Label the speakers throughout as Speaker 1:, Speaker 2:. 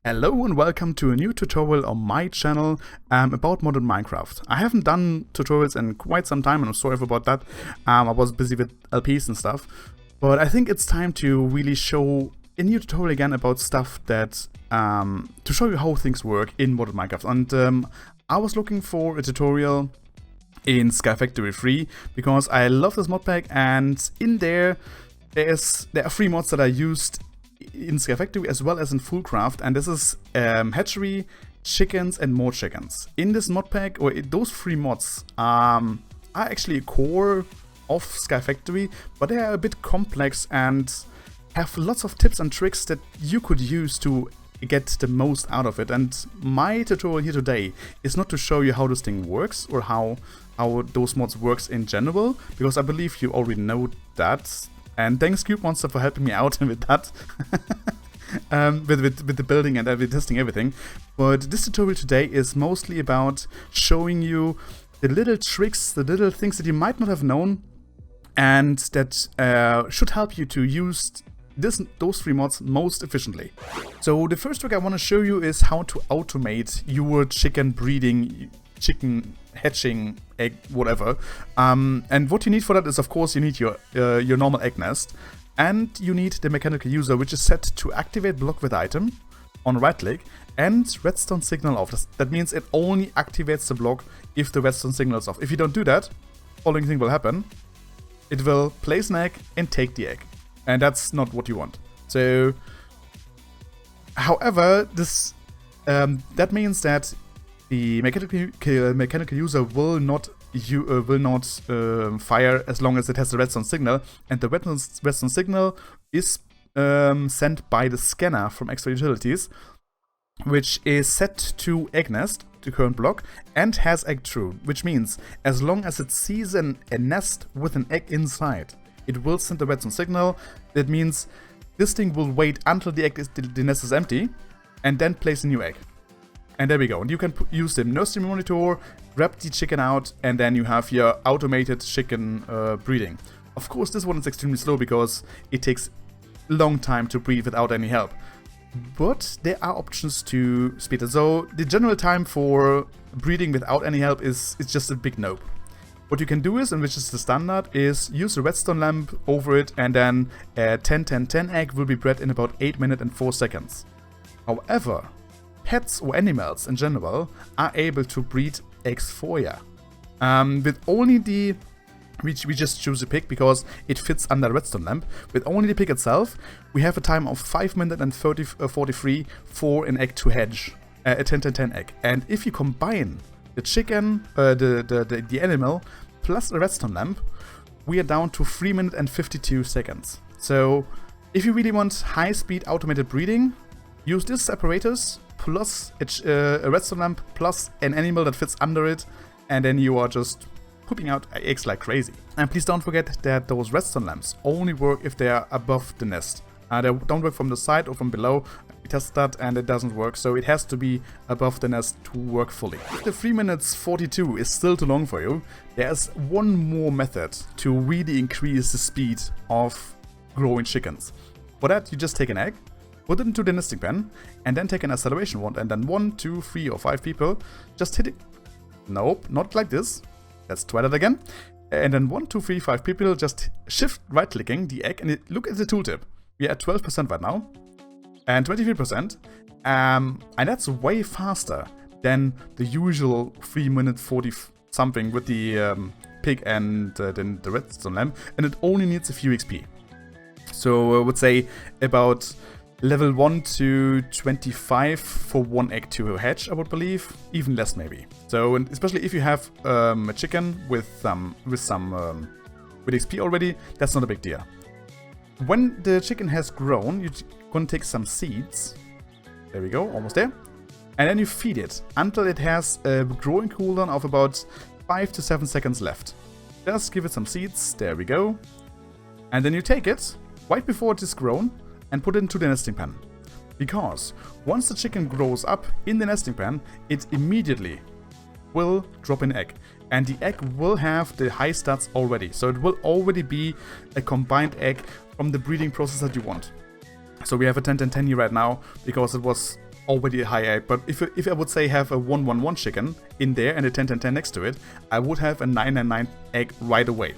Speaker 1: Hello and welcome to a new tutorial on my channel about modern Minecraft. I haven't done tutorials in quite some time and I'm sorry about that. I was busy with LPs and stuff. But I think it's time to really show a new tutorial again about stuff that to show you how things work in modern Minecraft. And I was looking for a tutorial in Sky Factory 3 because I love this mod pack, and in there are 3 mods that I used in Sky Factory as well as in Fullcraft, and this is Hatchery, Chickens and more chickens. In this mod pack, or those 3 mods are actually a core of Sky Factory, but they are a bit complex and have lots of tips and tricks that you could use to get the most out of it. And my tutorial here today is not to show you how this thing works or how those mods works in general, because I believe you already know that. And thanks Cube Monster for helping me out with that, with the building and testing everything. But this tutorial today is mostly about showing you the little tricks, the little things that you might not have known, and that should help you to use those 3 mods most efficiently. So the first trick I want to show you is how to automate your chicken breeding, chicken hatching, egg, whatever. And what you need for that is, of course, you need your normal egg nest, and you need the mechanical user, which is set to activate block with item on right click and redstone signal off. That means it only activates the block if the redstone signal is off. If you don't do that, following thing will happen. It will place an egg and take the egg, and that's not what you want. So, however, this that means that the mechanical user will not fire as long as it has the redstone signal, and the redstone signal is sent by the scanner from Extra Utilities, which is set to egg nest, the current block, and has egg true, which means as long as it sees a nest with an egg inside, it will send the redstone signal. That means this thing will wait until the nest is empty and then place a new egg. And there we go. And you can use the nursery monitor, grab the chicken out, and then you have your automated chicken breeding. Of course, this one is extremely slow because it takes a long time to breed without any help. But there are options to speed it. So the general time for breeding without any help is just a big nope. What you can do is, and which is the standard, is use a redstone lamp over it, and then a 10-10-10 egg will be bred in about 8 minutes and 4 seconds. However, pets or animals in general are able to breed eggs for you. With only the... We just choose a pig because it fits under redstone lamp. With only the pig itself, we have a time of 5 minutes and 43 for an egg to hatch. A 10-10-10 egg. And if you combine the chicken, the animal, plus a redstone lamp, we are down to 3 minutes and 52 seconds. So, if you really want high-speed automated breeding, use this apparatus plus a redstone lamp plus an animal that fits under it, and then you are just pooping out eggs like crazy. And please don't forget that those redstone lamps only work if they are above the nest. They don't work from the side or from below. We tested that and it doesn't work, so it has to be above the nest to work fully. If the 3 minutes 42 is still too long for you, there's one more method to really increase the speed of growing chickens. For that, you just take an egg, put it into the nesting pen, and then take an acceleration wand, and then 1, 2, 3 or 5 people just hit it. Nope, not like this. Let's try that again. And then 1, 2, 3, 5 people just shift right clicking the egg, and look at the tooltip. We are at 12% right now and 23%. And that's way faster than the usual 3 minute 40 something with the pig and then the redstone lamp, and it only needs a few XP. So I would say about level 1 to 25 for 1 egg to hatch, I would believe. Even less maybe. So, and especially if you have a chicken with XP already, that's not a big deal. When the chicken has grown, you're gonna take some seeds. There we go, almost there. And then you feed it until it has a growing cooldown of about 5 to 7 seconds left. Just give it some seeds, there we go. And then you take it, right before it is grown, and put it into the nesting pen. Because once the chicken grows up in the nesting pen, it immediately will drop an egg. And the egg will have the high stats already. So it will already be a combined egg from the breeding process that you want. So we have a 10-10-10 here right now, because it was already a high egg. But if I would say have a 111 chicken in there and a 10-10-10 next to it, I would have a 999 egg right away.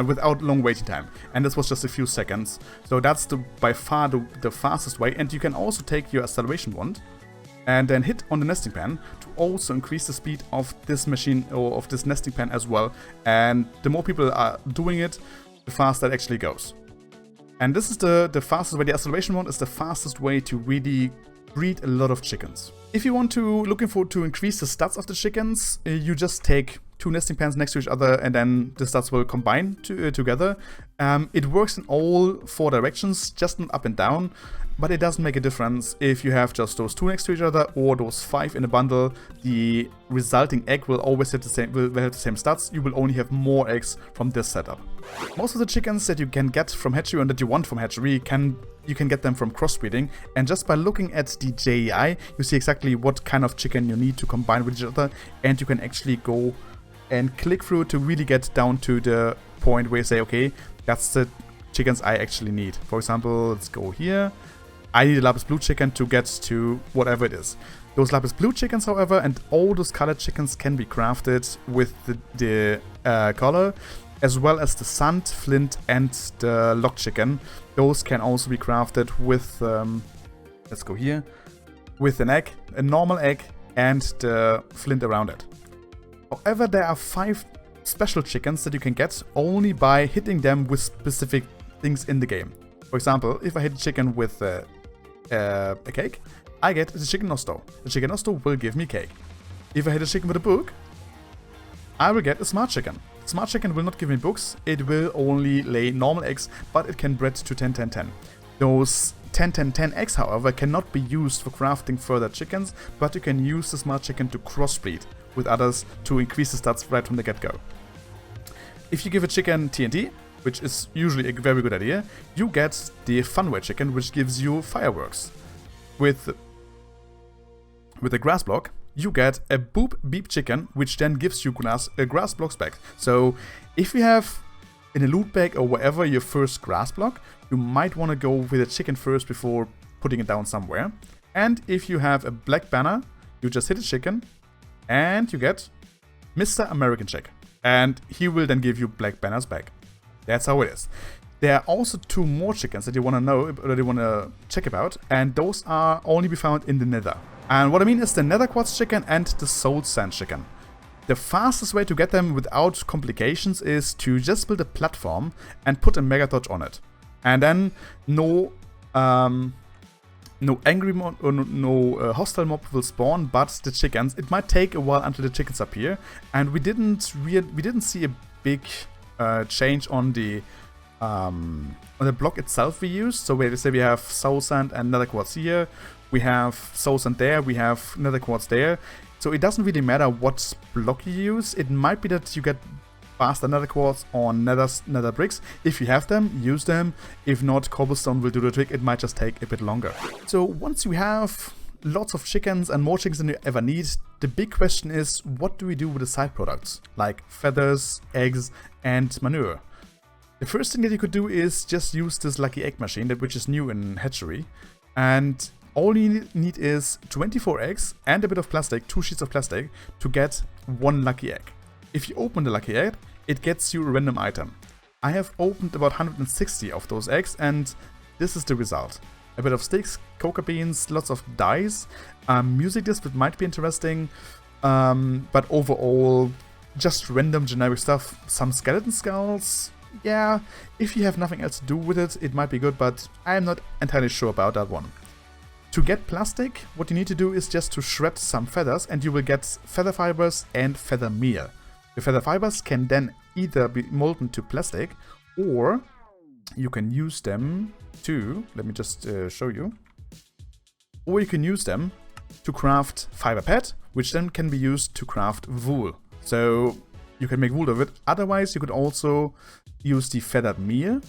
Speaker 1: Without long waiting time, and this was just a few seconds. So that's by far the fastest way. And you can also take your acceleration wand and then hit on the nesting pan to also increase the speed of this machine or of this nesting pan as well. And the more people are doing it, the faster it actually goes. And this is the fastest way. The acceleration wand is the fastest way to really breed a lot of chickens. If you want to to increase the stats of the chickens, you just take 2 nesting pans next to each other, and then the stats will combine together. It works in all 4 directions, just not up and down, but it doesn't make a difference if you have just those 2 next to each other or those 5 in a bundle. The resulting egg will always have the same, will have the same stats. You will only have more eggs from this setup. Most of the chickens that you can get from Hatchery and that you want from Hatchery you can get them from crossbreeding, and just by looking at the JEI, you see exactly what kind of chicken you need to combine with each other, and you can actually go and click through to really get down to the point where you say, okay, that's the chickens I actually need. For example, let's go here. I need a lapis blue chicken to get to whatever it is. Those lapis blue chickens, however, and all those colored chickens can be crafted with the color, as well as the sand, flint, and the lock chicken. Those can also be crafted with, let's go here, with an egg, a normal egg, and the flint around it. However, there are 5 special chickens that you can get only by hitting them with specific things in the game. For example, if I hit a chicken with a cake, I get the chicken nosto. The chicken nosto will give me cake. If I hit a chicken with a book, I will get a smart chicken. Smart chicken will not give me books, it will only lay normal eggs, but it can bred to 10-10-10. Those 10-10-10 eggs, however, cannot be used for crafting further chickens, but you can use the smart chicken to crossbreed with others to increase the stats right from the get-go. If you give a chicken TNT, which is usually a very good idea, you get the funware chicken, which gives you fireworks. With a grass block, you get a boop beep chicken, which then gives you grass blocks back. So if you have in a loot bag or wherever your first grass block, you might want to go with a chicken first before putting it down somewhere. And if you have a black banner, you just hit a chicken and you get Mr. American Chick. And he will then give you black banners back. That's how it is. There are also 2 more chickens that you want to know, that you want to check about, and those are only be found in the nether. And what I mean is the nether quartz chicken and the soul sand chicken. The fastest way to get them without complications is to just build a platform and put a mega torch on it. And then no angry mob or no hostile mob will spawn, but the chickens. It might take a while until the chickens appear, and we didn't see a big change on the block itself we use. So we say we have soul sand and nether quartz here, we have soul sand there, we have nether quartz there. So it doesn't really matter what block you use. It might be that you get faster nether quartz or nether bricks. If you have them, use them. If not, cobblestone will do the trick. It might just take a bit longer. So once you have lots of chickens and more chickens than you ever need, the big question is, what do we do with the side products like feathers, eggs, and manure? The first thing that you could do is just use this lucky egg machine, which is new in Hatchery, and all you need is 24 eggs and a bit of plastic, 2 sheets of plastic, to get 1 lucky egg. If you open the lucky egg, it gets you a random item. I have opened about 160 of those eggs, and this is the result. A bit of sticks, coca beans, lots of dyes, music disc that might be interesting, but overall, just random generic stuff. Some skeleton skulls. Yeah, if you have nothing else to do with it, it might be good, but I'm not entirely sure about that one. To get plastic, what you need to do is just to shred some feathers, and you will get feather fibers and feather meal. The feather fibers can then either be molten to plastic, or you can use them to, let me just show you, or you can use them to craft fiber pad, which then can be used to craft wool. So you can make wool of it. Otherwise, you could also use the feathered meal.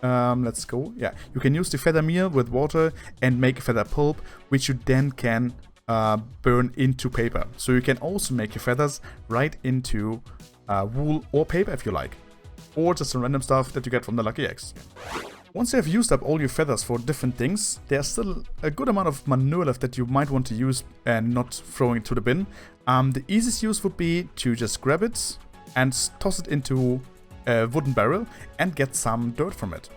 Speaker 1: Let's go. Yeah, you can use the feather meal with water and make a feather pulp, which you then can burn into paper. So you can also make your feathers right into wool or paper if you like, or just some random stuff that you get from the lucky eggs. Once you have used up all your feathers for different things, there's still a good amount of manure left that you might want to use and not throwing it to the bin. The easiest use would be to just grab it and toss it into a wooden barrel and get some dirt from it.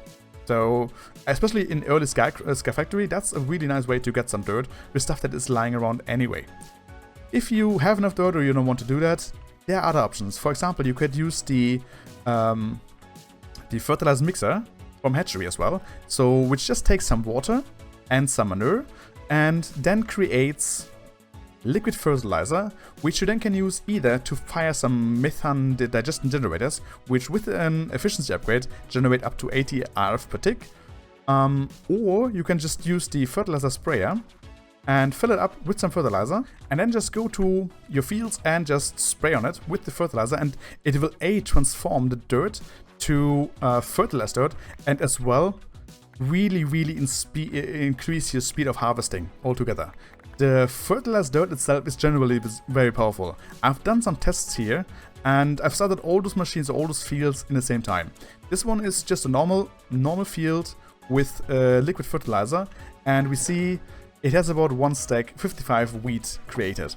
Speaker 1: So, especially in early Sky Factory, that's a really nice way to get some dirt with stuff that is lying around anyway. If you have enough dirt or you don't want to do that, there are other options. For example, you could use the fertilizer mixer from Hatchery as well, so which just takes some water and some manure and then creates liquid fertilizer, which you then can use either to fire some methane digestion generators, which with an efficiency upgrade generate up to 80 RF per tick, or you can just use the fertilizer sprayer and fill it up with some fertilizer and then just go to your fields and just spray on it with the fertilizer, and it will transform the dirt to fertilized dirt and as well really increase your speed of harvesting altogether. The fertilized dirt itself is generally very powerful. I've done some tests here and I've started all those machines, all those fields in the same time. This one is just a normal field with liquid fertilizer, and we see it has about 1 stack 55 wheat created.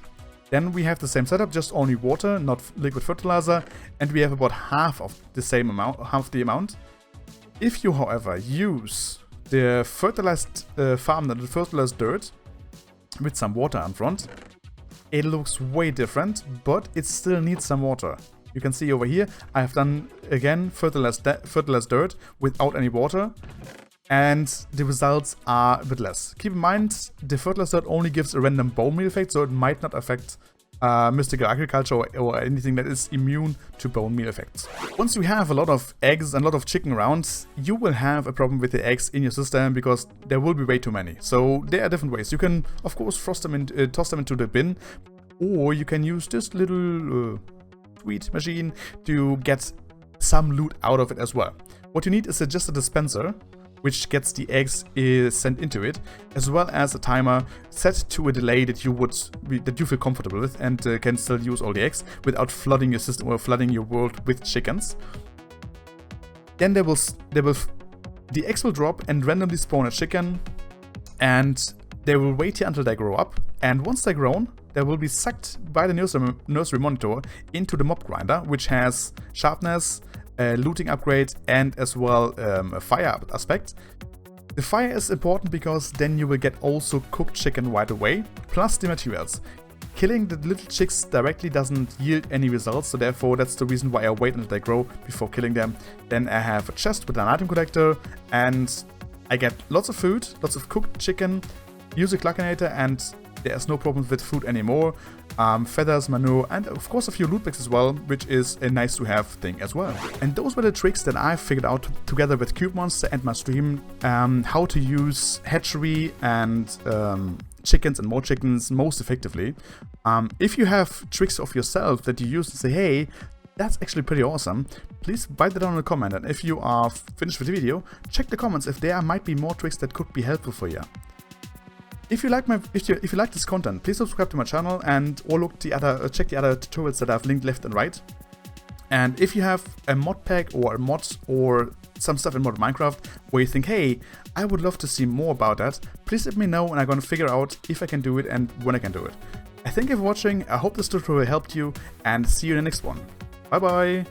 Speaker 1: Then we have the same setup, just only water, not liquid fertilizer, and we have about half the amount. If you, however, use the fertilized farmland, the fertilized dirt, with some water in front, it looks way different, but it still needs some water. You can see over here, I have done, again, fertilized dirt without any water, and the results are a bit less. Keep in mind, the fertilized dirt only gives a random bone meal effect, so it might not affect mystical agriculture or anything that is immune to bone meal effects. Once you have a lot of eggs and a lot of chicken around, you will have a problem with the eggs in your system because there will be way too many. So there are different ways. You can, of course, toss them into the bin, or you can use this little sweet machine to get some loot out of it as well. What you need is just a dispenser, which gets the eggs sent into it, as well as a timer set to a delay that you feel comfortable with and can still use all the eggs without flooding your system or flooding your world with chickens. Then the eggs will drop and randomly spawn a chicken, and they will wait here until they grow up. And once they're grown, they will be sucked by the nursery monitor into the mob grinder, which has sharpness, looting upgrade, and as well a fire aspect. The fire is important because then you will get also cooked chicken right away, plus the materials. Killing the little chicks directly doesn't yield any results, so therefore that's the reason why I wait until they grow before killing them. Then I have a chest with an item collector, and I get lots of food, lots of cooked chicken, use a Cluckinator, and there's no problem with food anymore. Feathers, manure, and of course a few loot packs as well, which is a nice to have thing as well. And those were the tricks that I figured out together with Cube Monster and my stream, how to use hatchery and chickens and more chickens most effectively. If you have tricks of yourself that you use and say, hey, that's actually pretty awesome, please write that down in a comment, and if you are finished with the video, check the comments if there might be more tricks that could be helpful for you. If you like this content, please subscribe to my channel and check the other tutorials that I've linked left and right. And if you have a mod pack or a mod or some stuff in Modern Minecraft where you think, hey, I would love to see more about that, please let me know and I'm gonna figure out if I can do it and when I can do it. I thank you for watching, I hope this tutorial helped you, and see you in the next one. Bye bye!